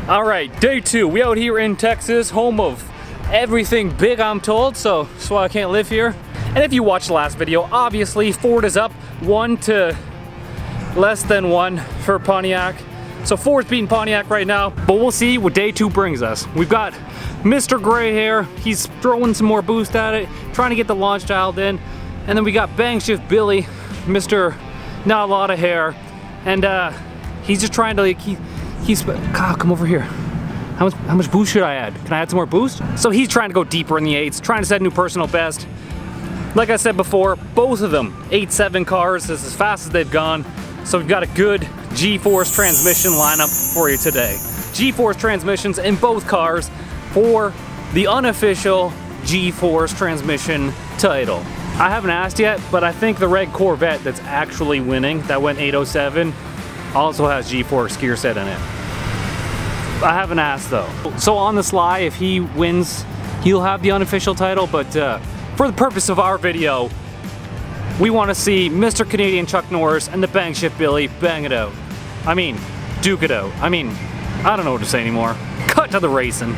All right, day 2. We out here in Texas, home of everything big, I'm told, so that's why I can't live here. And if you watched the last video, obviously Ford is up 1 to less than 1 for Pontiac. So Ford's beating Pontiac right now, but we'll see what day 2 brings us. We've got Mr. Gray Hair. He's throwing some more boost at it, trying to get the launch dialed in. And then we got Bang Shift Billy, Mr. Not a lot of hair. And he's just trying to like, Kyle, come over here. How much boost should I add? Can I add some more boost? So he's trying to go deeper in the 8s, trying to set a new personal best. Like I said before, both of them 8.7 cars is as fast as they've gone. So we've got a good G-Force transmission lineup for you today. G-Force transmissions in both cars for the unofficial G-Force transmission title. I haven't asked yet, but I think the red Corvette that's actually winning, that went 807, also has G-Force gear set in it. I haven't asked though. So on the sly, if he wins, he'll have the unofficial title, but for the purpose of our video, we want to see Mr. Canadian Chuck Norris and the Bang Shift Billy bang it out. I mean, duke it out. I mean, I don't know what to say anymore. Cut to the racing.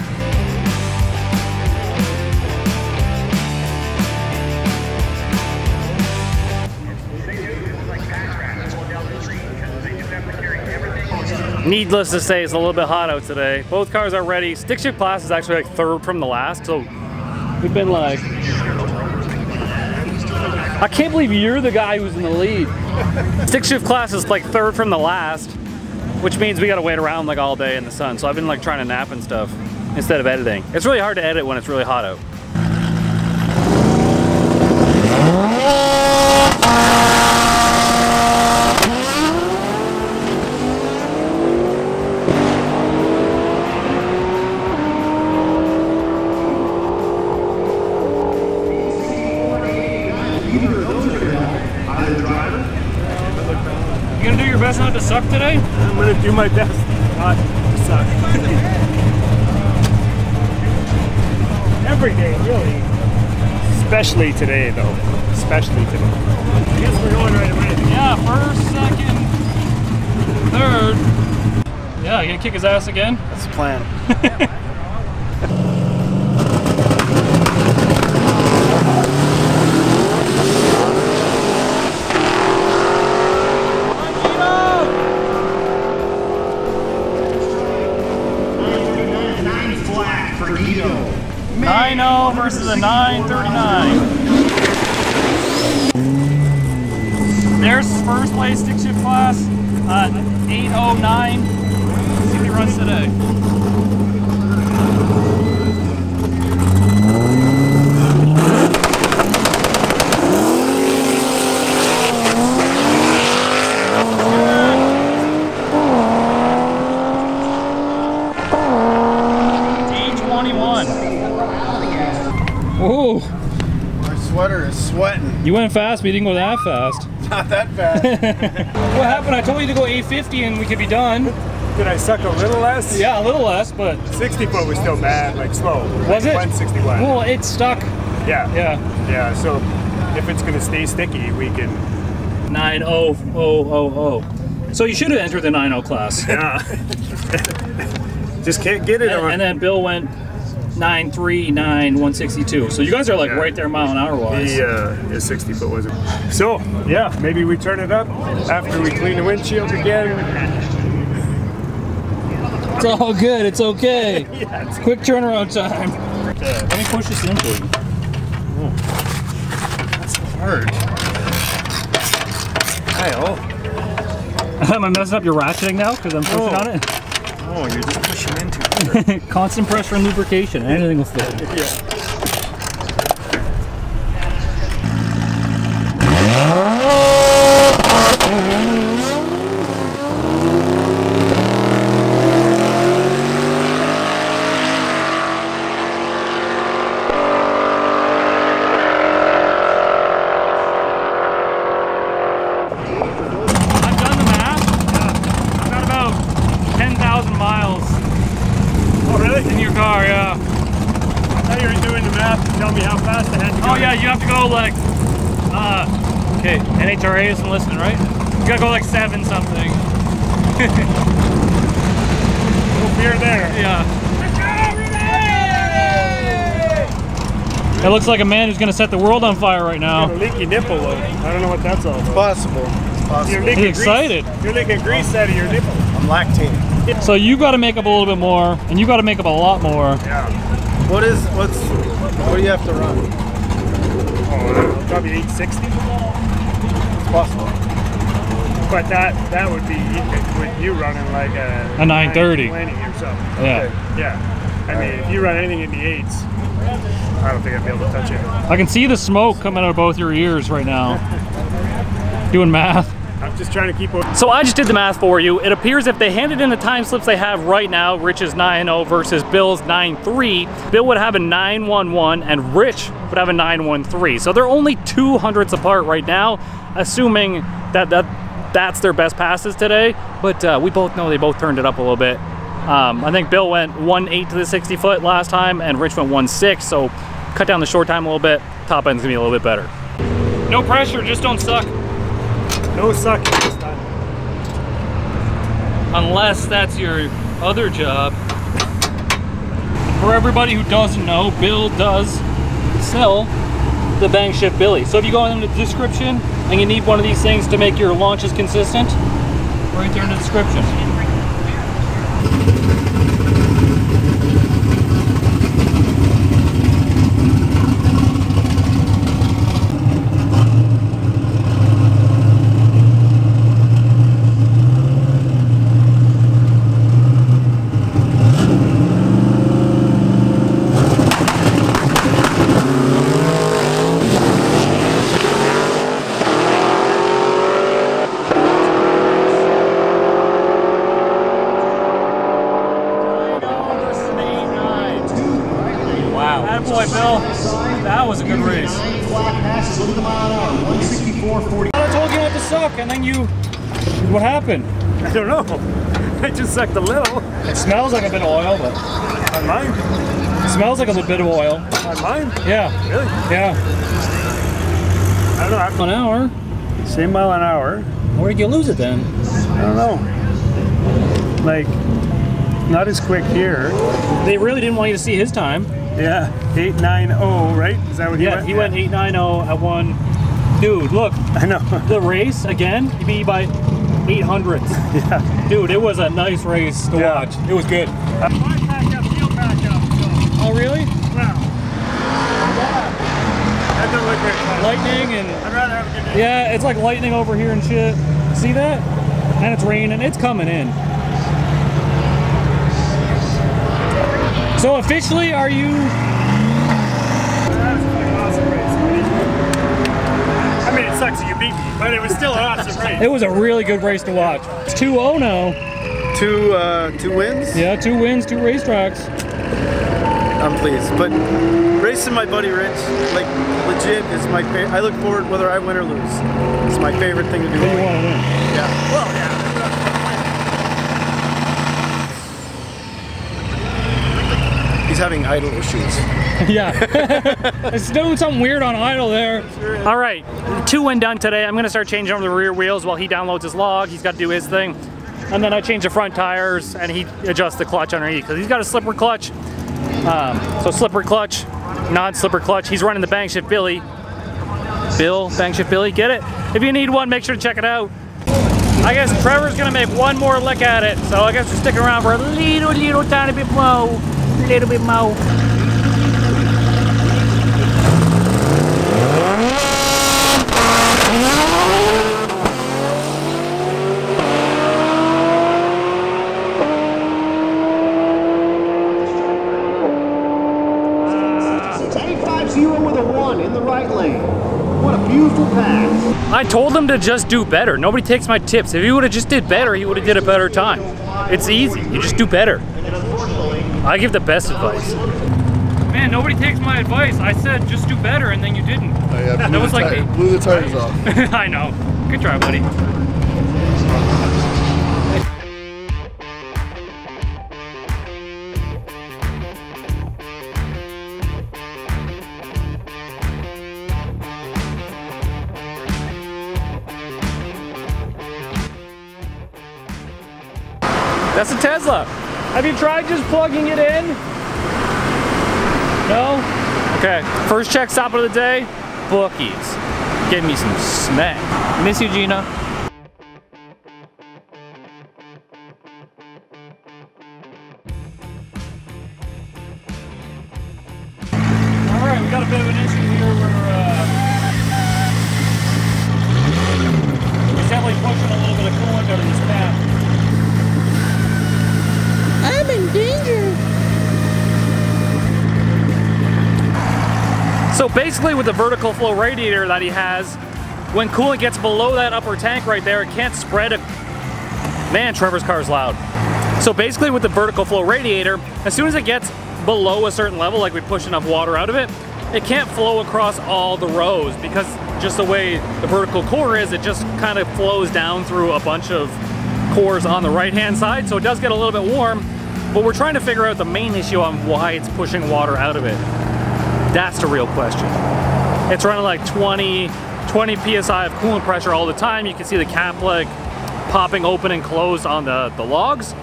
Needless to say, it's a little bit hot out today. Both cars are ready. Stick shift class is actually like 3rd from the last, so we've been like... I can't believe you're the guy who's in the lead. Stick shift class is like 3rd from the last, which means we gotta wait around like all day in the sun. So I've been like trying to nap and stuff instead of editing. It's really hard to edit when it's really hot out. You gonna do your best not to suck today? I'm gonna do my best not to suck. Every day, really. Especially today, though. Especially today. I guess we're going right away. Yeah, 1st, 2nd, 3rd. Yeah, you gonna kick his ass again? That's the plan. Guido. 9.0 versus a 9.39. There's first place stick shift class, 8.09. See if he runs today. Oh, my sweater is sweating. You went fast, but you didn't go that fast. Not that fast. What happened? I told you to go 850 and we could be done. Did I suck a little less? Yeah, a little less, but 60 foot was still bad, like slow. Was it? 161. Well, it's stuck. Yeah. Yeah. Yeah. So if it's gonna stay sticky, we can. 9.000. So you should have entered the 9.0 class. Yeah. Just can't get it. And then Bill went 9.39, 162. So you guys are like right there mile an hour wise. His 60 foot wasn't. So yeah, maybe we turn it up after we clean the windshield again. It's all good. It's okay. Yeah, it's quick turnaround time. Let me push this in for you. Oh, that's hard. Kyle. Am I messing up your ratcheting now because I'm pushing on it? Oh, you're just pushing into it. Constant pressure and lubrication. Anything will fit. Yeah. I've done the math. I've got about 10,000 miles. Oh, really? In your car, yeah. I thought you were doing the math to tell me how fast I had to go. Oh yeah, you have to go like, okay, NHRA isn't listening, right? You gotta go like 7 something. No fear there. Yeah. It looks like a man who's gonna set the world on fire right now. Got a leaky nipple though. I don't know what that's all about. Possible. It's possible. He's excited. You're leaking grease out of your nipple. I'm lactating. So you got to make up a little bit more, and you got to make up a lot more. Yeah. What do you have to run? Oh, probably 860. It's possible. But that would be with you running like a 930 or something. Yeah. Okay. Yeah. I mean, if you run anything in the 8s, I don't think I'd be able to touch it. I can see the smoke coming out of both your ears right now. Doing math. I'm just trying to keep up. So I just did the math for you. It appears if they handed in the time slips they have right now, Rich's 9.0 versus Bill's 9.3, Bill would have a 9.11 and Rich would have a 9.13. So they're only 200ths apart right now, assuming that's their best passes today. But we both know they both turned it up a little bit. I think Bill went 1.8 to the 60 foot last time and Rich went 1.6, so cut down the short time a little bit. Top end's gonna be a little bit better. No pressure, just don't suck. No sucking this time. Unless that's your other job. For everybody who doesn't know, Bill does sell the Bang Shift Billy. So if you go in the description and you need one of these things to make your launches consistent, right there in the description. Boy, Bill, that was a good race. I told you not to suck, and then you... What happened? I don't know. I just sucked a little. It smells like a bit of oil, but... On mine? It smells like a little bit of oil. On mine? Yeah. Really? Yeah. I don't know. An hour? Same mile an hour. Where'd you lose it then? I don't know. Like, not as quick here. They really didn't want you to see his time. Yeah, 8.90, right? Is that what he went? Yeah, he went 8.90 at one. Dude, look. I know. The race, again, he beat by 800. Yeah. Dude, it was a nice race to watch. It was good. Mine packed up, field packed up. So. Oh, really? Wow. That doesn't look great. Lightning and... I'd rather have a good day. Yeah, it's like lightning over here and shit. See that? And it's raining. It's coming in. So officially, are you... That was like an awesome race. I mean, it sucks that you beat me, but it was still an awesome race. It was a really good race to watch. It's 2-0 now. Two wins? Yeah, 2 wins, 2 racetracks. I'm pleased. But racing my buddy Rich, like, legit is my favorite. I look forward whether I win or lose. It's my favorite thing to do. You want to win. Yeah. Well, yeah. He's having idle issues. Yeah. It's doing something weird on idle there. All right, 2 win done today. I'm gonna start changing over the rear wheels while he downloads his log. He's got to do his thing. And then I change the front tires and he adjusts the clutch underneath because he's got a slipper clutch. So slipper clutch, non-slipper clutch. He's running the Bang Shift Billy. Bill, Bang Shift Billy, get it? If you need one, make sure to check it out. I guess Trevor's gonna make one more lick at it. So I guess we're sticking around for a little tiny bit more. Little bit more. It's 850 with a 1 in the right lane. What a beautiful pass. I told him to just do better. Nobody takes my tips. If he would have just did better, he would have did a better time. It's easy. You just do better. I give the best advice. Man, nobody takes my advice. I said just do better, and then you didn't. That was like blew the tires off. I know. Good try, buddy. That's a Tesla. Have you tried just plugging it in? No? Okay, first check stop of the day, Bookies. Give me some snack. Miss you, Gina. Alright, we got a bit of an issue here where we're definitely pushing a little bit of coolant out of this path. I'm in danger. So basically with the vertical flow radiator that he has, when coolant gets below that upper tank right there, it can't spread it. Man, Trevor's car is loud. So basically with the vertical flow radiator, as soon as it gets below a certain level, like we push enough water out of it, it can't flow across all the rows because just the way the vertical core is, it just kind of flows down through a bunch of cores on the right-hand side. So it does get a little bit warm, but we're trying to figure out the main issue on why it's pushing water out of it. That's the real question. It's running like 20 PSI of coolant pressure all the time. You can see the cap like popping open and closed on the logs.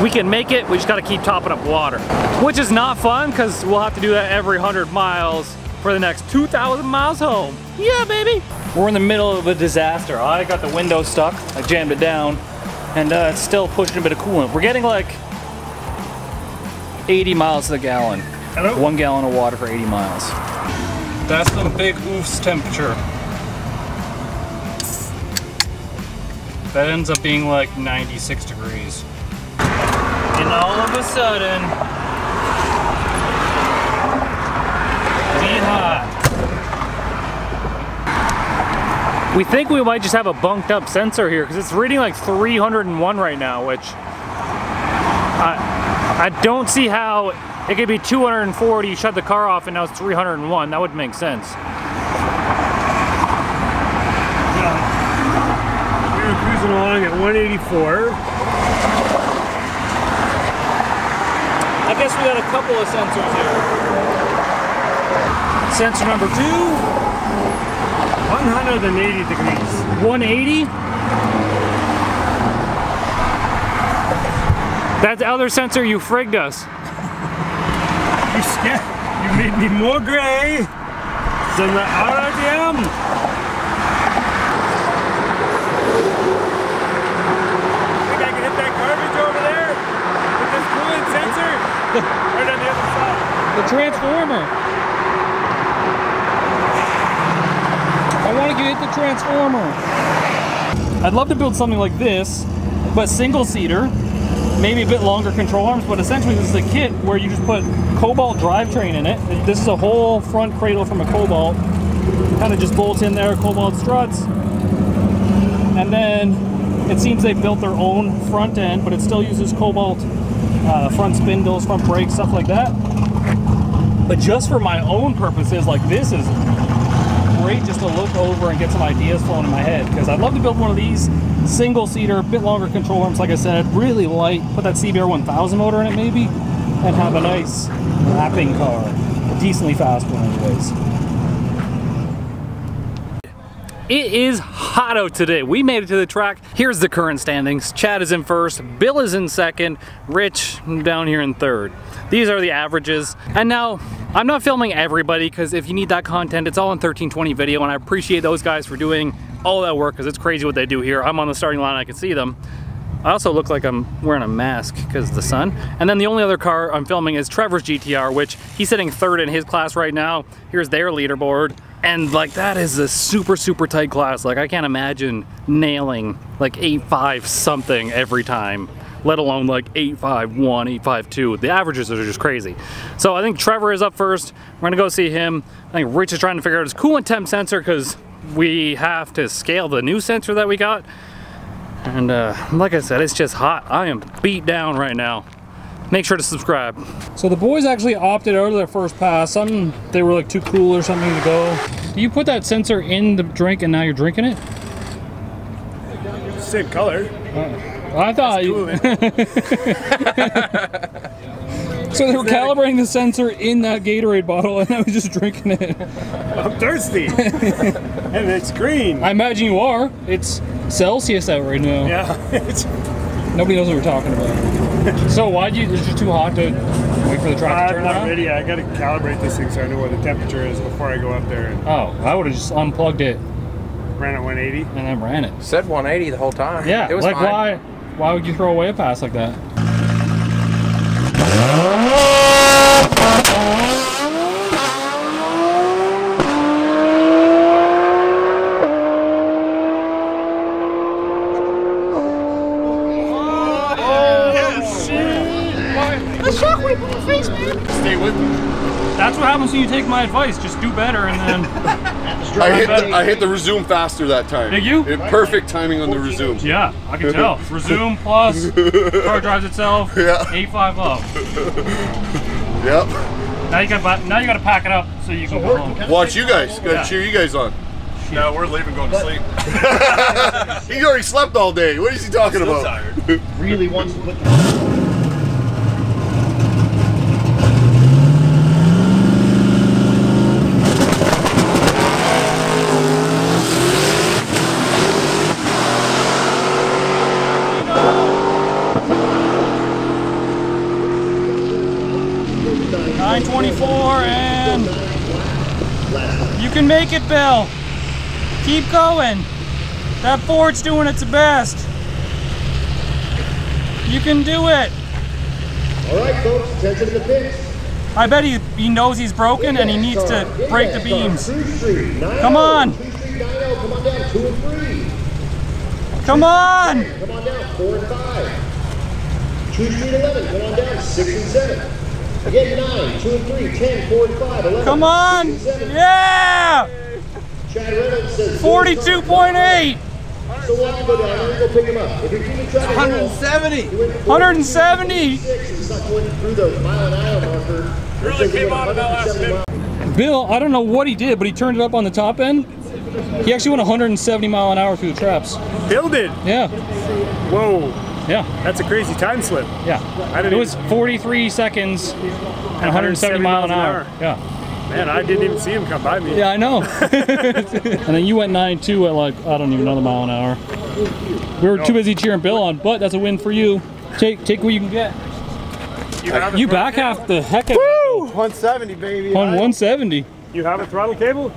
We can make it, we just gotta keep topping up water. Which is not fun because we'll have to do that every 100 miles for the next 2,000 miles home. Yeah, baby. We're in the middle of a disaster. I got the window stuck, I jammed it down, and it's still pushing a bit of coolant. We're getting like 80 miles to the gallon. Hello? 1 gallon of water for 80 miles. That's the big oofs temperature. That ends up being like 96 degrees. And all of a sudden, be hot. We think we might just have a bunked up sensor here because it's reading like 301 right now, which I don't see how it could be 240, you shut the car off, and now it's 301. That would make sense. Yeah. We were cruising along at 184. I guess we got a couple of sensors here. Sensor number 2. 180 degrees. 180. That's the other sensor, you frigged us. You scared? You made me more gray than the RDM. Think I can hit that garbage over there with this coolant sensor? Right on the other side. The transformer. I want to hit the transformer. I'd love to build something like this, but single-seater. Maybe a bit longer control arms, but essentially this is a kit where you just put Cobalt drivetrain in it. This is a whole front cradle from a Cobalt. Kind of just bolts in there, Cobalt struts. And then it seems they built their own front end, but it still uses Cobalt front spindles, front brakes, stuff like that. But just for my own purposes, like this is great just to look over and get some ideas flowing in my head, because I'd love to build one of these single-seater, a bit longer control arms, like I said, really light, put that CBR 1000 motor in it maybe, and have a nice lapping car, a decently fast one anyways. It is hot out today. We made it to the track. Here's the current standings. Chad is in first, Bill is in second, Rich down here in third. These are the averages. And now, I'm not filming everybody because if you need that content, it's all in 1320 video, and I appreciate those guys for doing all that work because it's crazy what they do here. I'm on the starting line, I can see them. I also look like I'm wearing a mask because of the sun. And then the only other car I'm filming is Trevor's GTR, which he's sitting third in his class right now. Here's their leaderboard. And like that is a super, super tight class. Like I can't imagine nailing like 8.5 something every time, let alone like 8.51, 8.52. The averages are just crazy. So I think Trevor is up first. We're gonna go see him. I think Rich is trying to figure out his coolant temp sensor because we have to scale the new sensor that we got. And like I said, it's just hot. I am beat down right now. Make sure to subscribe. So the boys actually opted out of their first pass. They were like too cool or something to go. You put that sensor in the drink and now you're drinking it? Same color. I thought you... So they were calibrating the sensor in that Gatorade bottle and I was just drinking it. I'm thirsty. And it's green. I imagine you are. It's Celsius out right now. Yeah. Nobody knows what we're talking about. So why'd you? It's just too hot to wait for the track to turn I'm not around? ready. I gotta calibrate this thing so I know what the temperature is before I go up there. And Oh, I would have just unplugged it ran at 180. and then ran it. Said 180 the whole time. Yeah, it was like fine. why would you throw away a pass like that? Stay with me. That's what happens when you take my advice. Just do better and then. I hit the resume faster that time. Did you? Perfect timing on the resume. Yeah, I can tell. Resume plus, car drives itself, Yeah. 8.5 up. Yep. Now you got to pack it up so you can go home. Watch you guys. Gotta Yeah. cheer you guys on. No, we're leaving, going to sleep. He already slept all day. What is he talking about? Really wants to put the... 924 and you can make it, Bill. Keep going. That Ford's doing its best. You can do it. All right, folks, attention to the pits. I bet he knows he's broken and he needs to break the beams. Cruise Street, 9-0. Come on. Cruise Street 9-0, come on down, 2 and 3. Come on. Come on down, 4 and 5. Cruise Street 11, come on down, 6 and 7. Again, 9, 2 and 3, 10, 4 and 5, 11. Come on. 6 and 7. Yeah. Chad Reynolds says 42.8. So watch him go down, I'm gonna go pick him up. If you're keeping track of 170. 170. 6 and it's not going through the mile-an-hour marker. Really came on about last minute. Bill, I don't know what he did, but he turned it up on the top end. He actually went 170 mile an hour through the traps. Bill did. Yeah. Whoa, Yeah. that's a crazy time slip. Yeah. I didn't It was 43 seconds and 170 mile an hour. Yeah. Man, I didn't even see him come by me. Yeah, I know. And then you went 9.2 at like, I don't even know the mile an hour. We were too busy cheering Bill on, but that's a win for you. Take what you can get. You back half the heck out of it. 170, baby. On 170. You have a throttle cable?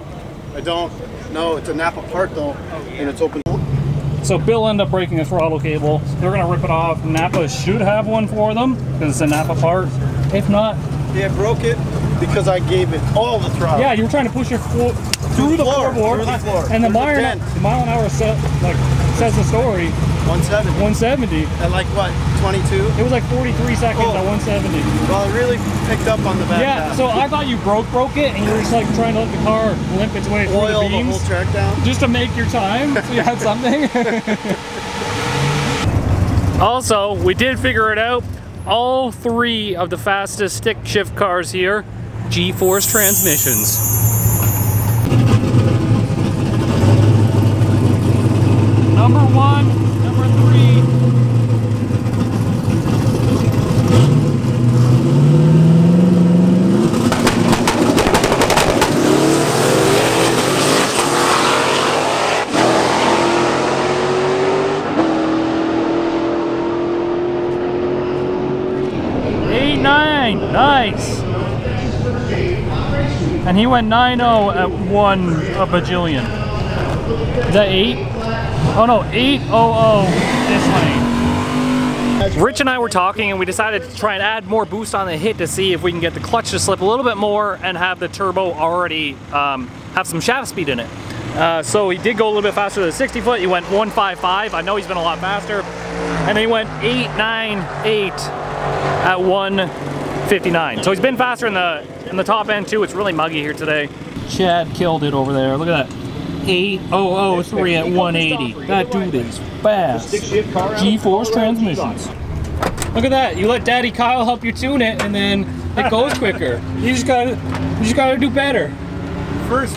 I don't. No, it's a Napa part though, and it's open. So Bill ended up breaking a throttle cable. They're gonna rip it off. Napa should have one for them because it's a Napa part. If not, They broke it because I gave it all the throttle. yeah, you were trying to push your foot through the floorboard, through the floor. and the There's a mile, dent. the mile an hour says the story. 170. 170. At like what? 22? It was like 43 seconds Oh. at 170. Well, it really picked up on the back Yeah, half. so I thought you broke it, and you were just like trying to let the car limp its way through Oil the the whole beams track down. just to make your time, so you had something. Also, we did figure it out. All three of the fastest stick shift cars here, G-force transmissions. Number 1, number 3. Nice. And he went 9.0 at 1 a bajillion. Is that 8? Oh no, 8.00 this lane. Rich and I were talking and we decided to try and add more boost on the hit to see if we can get the clutch to slip a little bit more and have the turbo already have some shaft speed in it. So he did go a little bit faster than the 60 foot. He went 155. I know he's been a lot faster. And then he went 898 at 159. So he's been faster in the top end too. It's really muggy here today. Chad killed it over there. Look at that. 8.003 at 180. That dude is fast. G-force transmissions. Look at that. You let Daddy Kyle help you tune it, and then it goes quicker. You just gotta do better. First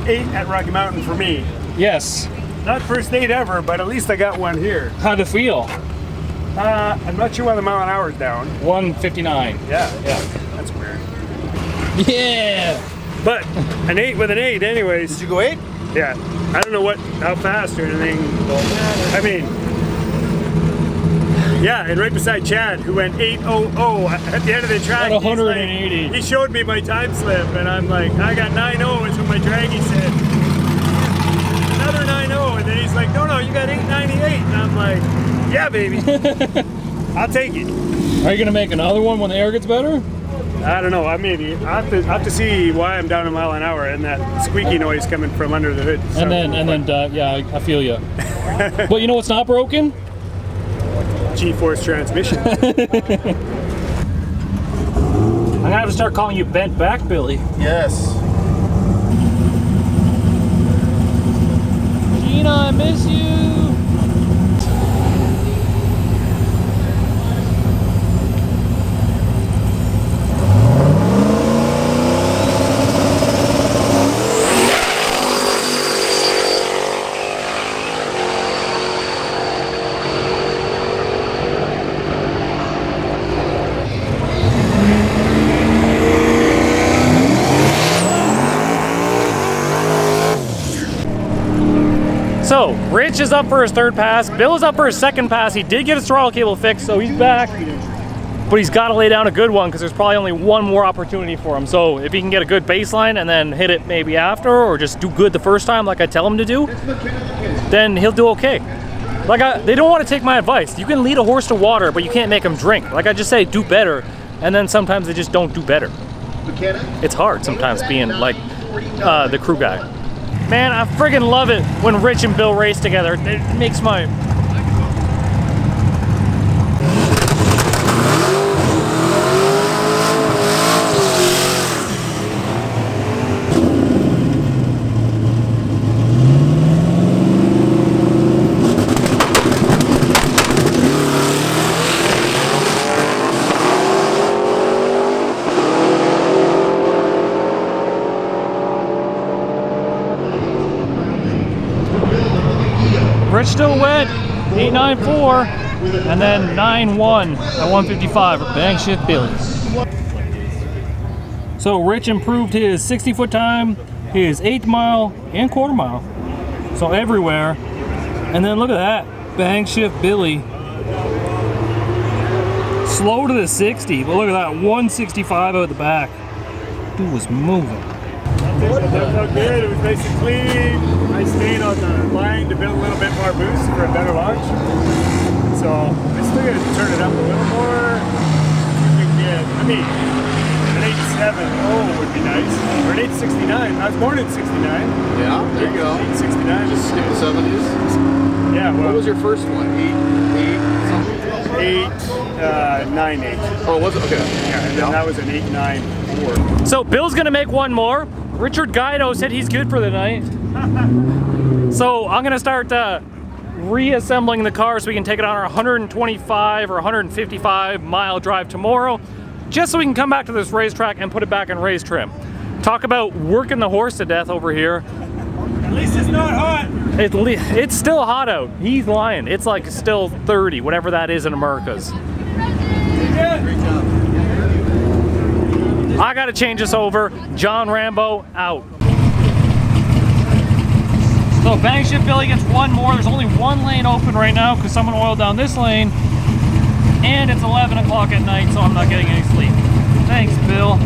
8 at Rocky Mountain for me. Yes. Not first 8 ever, but at least I got one here. How'd it feel? I'm not sure why the mile an hour is down. 159. Yeah, that's weird. Yeah. But an 8 with an 8 anyways. Did you go 8? Yeah, I don't know how fast or anything. I mean, Yeah, and right beside Chad, who went 8:00 at the end of the track. At 180. Like, he showed me my time slip, and I'm like, I got 9:0 is what my draggy said. Another 9:0, and then he's like, no, you got 8:98, and I'm like, yeah, baby, I'll take it. Are you gonna make another one when the air gets better? I don't know. Maybe I have to see why I'm down a mile an hour and that squeaky noise coming from under the hood. And then, yeah, I feel you. But you know what's not broken? G-force transmission. I'm gonna have to start calling you bent back, Billy. Yes. Gina, I miss you. So, Rich is up for his third pass. Bill is up for his second pass. He did get his throttle cable fixed, so he's back. But he's got to lay down a good one because there's probably only one more opportunity for him. So if he can get a good baseline and then hit it maybe after, or just do good the first time like I tell him to do, then he'll do okay. Like they don't want to take my advice. You can lead a horse to water, but you can't make him drink. Like I just say, do better. And then sometimes they just don't do better. It's hard sometimes being like the crew guy. Man, I friggin' love it when Rich and Bill race together. It makes my... Rich still wet, 8.94, and then 9.1 at 155 for Bang Shift Billy. So Rich improved his 60-foot time, his 8th mile, and quarter mile. So everywhere. And then look at that, Bang Shift Billy. Slow to the 60, but look at that, 165 out the back. Dude was moving. That felt good. It was nice and clean. I stayed on the line to build a little bit more boost for a better launch. So I still got to turn it up a little more. I mean, an 8.70 would be nice. Or an 8.69. I was born in 69. Yeah, there you go. 8.69. Just skip the 70s. Yeah. Well, what was your first one? 8.98. Oh, was it? Okay. Yeah, and then that was an 8.94. So Bill's gonna make one more. Richard Guido said he's good for the night. So I'm gonna start reassembling the car so we can take it on our 125 or 155 mile drive tomorrow, just so we can come back to this racetrack and put it back in race trim. Talk about working the horse to death over here. At least it's not hot. It's still hot out. He's lying. It's like still 30, whatever that is in Americas. I gotta change this over. John Rambo out. So Bang Shift Billy gets one more. There's only one lane open right now because someone oiled down this lane. And it's 11 o'clock at night, so I'm not getting any sleep. Thanks, Bill.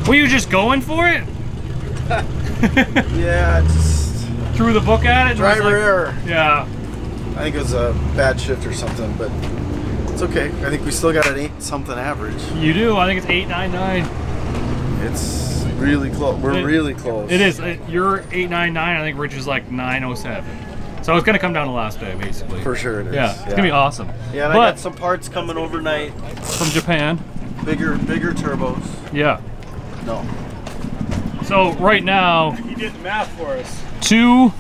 Were you just going for it? Yeah, just Threw the book at it? driver error. Yeah. I think it was a bad shift or something, but it's okay. I think we still got an 8-something average. You do. I think it's 8.99. It's really close. We're really close. It is. You're 8.99. I think Rich is like 9.07. So it's gonna come down to last day, basically. For sure it is. Yeah, it's gonna be awesome. Yeah, and I got some parts coming overnight. From Japan. Bigger turbos. Yeah. No. So right now, He did the math for us. 2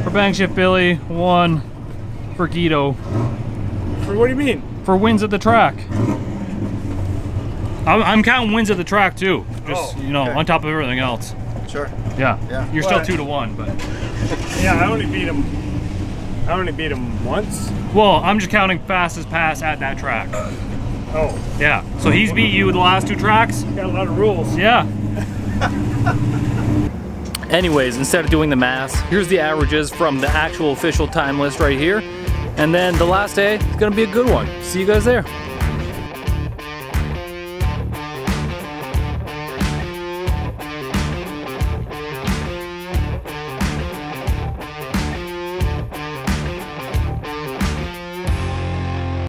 for Bang Shift Billy, 1 for Guido. For what do you mean? For wins at the track. I'm counting wins at the track too. Just you know, okay. on top of everything else. Sure. Yeah. Yeah. You're What? still 2-1, but Yeah, I only beat him I only beat him once. Well, I'm just counting fastest pass at that track. Oh. Yeah. So he's beat you the last 2 tracks? Got a lot of rules. Yeah. Anyways, instead of doing the math, here's the averages from the actual official time list right here. And then the last day is gonna be a good one. See you guys there.